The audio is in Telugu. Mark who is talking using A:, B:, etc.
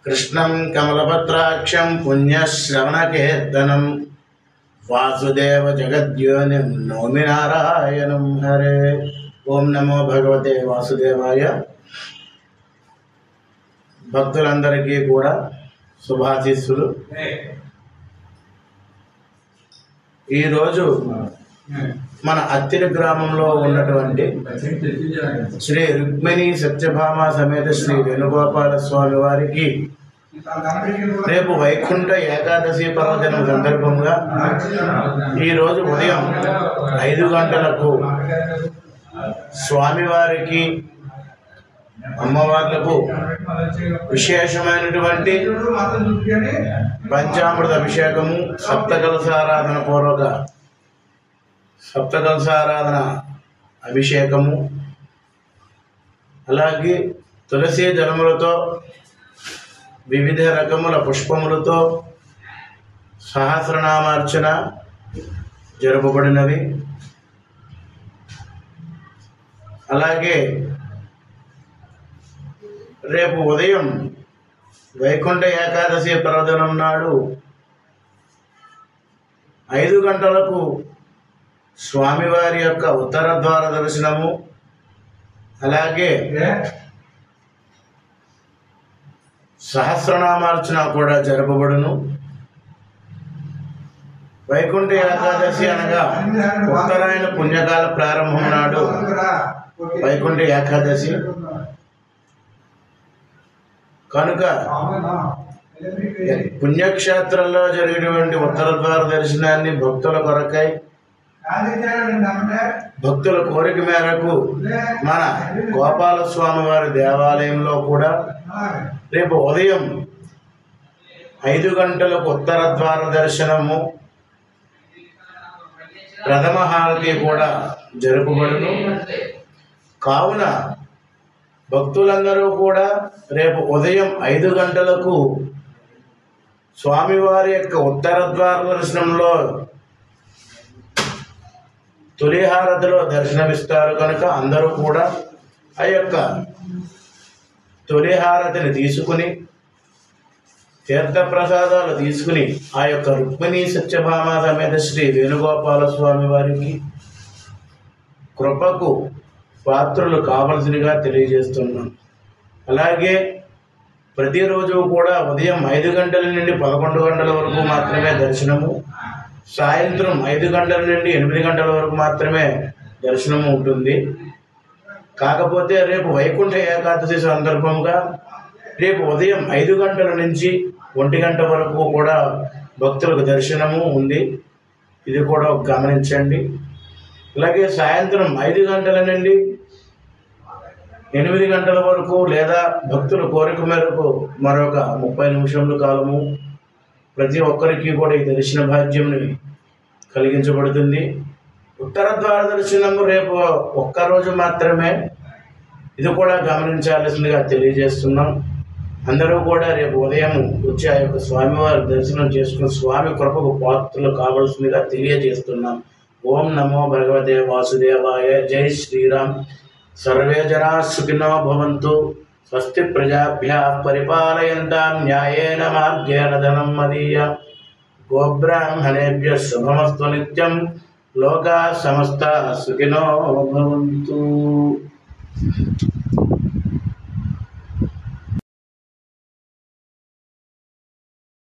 A: कृष्णं कमलपत्राक्षं पुण्यश्रवणकीर्तनं वासुदेव जगद्योनिं नौमि नारायणं हरे। ओं नमो भगवते वासुदेवाय। భక్తులందరికీ కూడా శుభాశీస్సులు। ఈరోజు మన అత్తిరి గ్రామంలో ఉన్నటువంటి శ్రీ రుక్మిణి సత్యభామ సమేత శ్రీ వేణుగోపాల స్వామి వారికి రేపు వైకుంఠ ఏకాదశి పర్వదినం సందర్భంగా ఈరోజు ఉదయం 5 గంటలకు స్వామివారికి అమ్మవార్లకు విశేషమైనటువంటి పంచామృత అభిషేకము, సప్తకలసారాధన అభిషేకము, అలాగే తులసి దళములతో వివిధ రకముల పుష్పములతో సహస్రనామార్చన జరుపబడినవి। అలాగే రేపు ఉదయం వైకుంఠ ఏకాదశి పర్వదినం నాడు 5 గంటలకు స్వామివారి యొక్క ఉత్తర ద్వార దర్శనము, అలాగే సహస్రనామార్చన కూడా జరపబడును। వైకుంఠ ఏకాదశి అనగా ఉత్తరాయణ పుణ్యకాల ప్రారంభం నాడు వైకుంఠ ఏకాదశి కనుక పుణ్యక్షేత్రంలో జరిగినటువంటి ఉత్తర ద్వార దర్శనాన్ని భక్తుల కొరకై, భక్తుల కోరిక మేరకు మన గోపాలస్వామి వారి దేవాలయంలో కూడా రేపు ఉదయం 5 గంటలకు ఉత్తర ద్వార దర్శనము, ప్రథమ హారతి కూడా జరుపబడును। కావున భక్తులందరూ కూడా రేపు ఉదయం 5 గంటలకు స్వామివారి యొక్క ఉత్తర ద్వార దర్శనంలో తొలి హారతిలో దర్శనమిస్తారు కనుక అందరూ కూడా ఆ యొక్క తొలి హారతిని తీసుకుని తీర్థప్రసాదాలు తీసుకుని ఆ యొక్క రుక్మిణీ సత్యభామ సమేత శ్రీ వేణుగోపాల స్వామి వారికి కృపకు పాత్రలు కావలసినగా తెలియజేస్తున్నాం। అలాగే ప్రతిరోజు కూడా ఉదయం 5 గంటల నుండి 11 గంటల వరకు మాత్రమే దర్శనము, సాయంత్రం 5 గంటల నుండి 8 గంటల వరకు మాత్రమే దర్శనము ఉంటుంది। కాకపోతే రేపు వైకుంఠ ఏకాదశి సందర్భంగా రేపు ఉదయం 5 గంటల నుంచి 1 గంట వరకు కూడా భక్తులకు దర్శనము ఉంది, ఇది కూడా గమనించండి। అలాగే సాయంత్రం 5 గంటల నుండి 8 గంటల వరకు లేదా భక్తుల కోరిక మేరకు మరొక 30 నిమిషముల కాలము ప్రతి ఒక్కరికి కూడా ఈ దర్శన భాగ్యంని కలిగించబడుతుంది। ఉత్తర ద్వార దర్శనము రేపు ఒక్కరోజు మాత్రమే, ఇది కూడా గమనించాల్సిందిగా తెలియజేస్తున్నాం। అందరూ కూడా రేపు ఉదయం వచ్చి ఆ యొక్క స్వామివారి దర్శనం చేసుకుని స్వామి కృపకు పాత్రలు కావాల్సిందిగా తెలియజేస్తున్నాం। ఓం నమో భగవతే వాసుదేవాయ। జై శ్రీరామ్। सर्वे जना सुखिनो भवन्तु। स्वस्ति प्रजाभ्यः परिपालयन्तां न्यायेन मार्गेण धनं मदीयं। गोब्राह्मणेभ्यः शुभमस्तु नित्यं। लोकाः समस्ताः सुखिनो भवन्तु।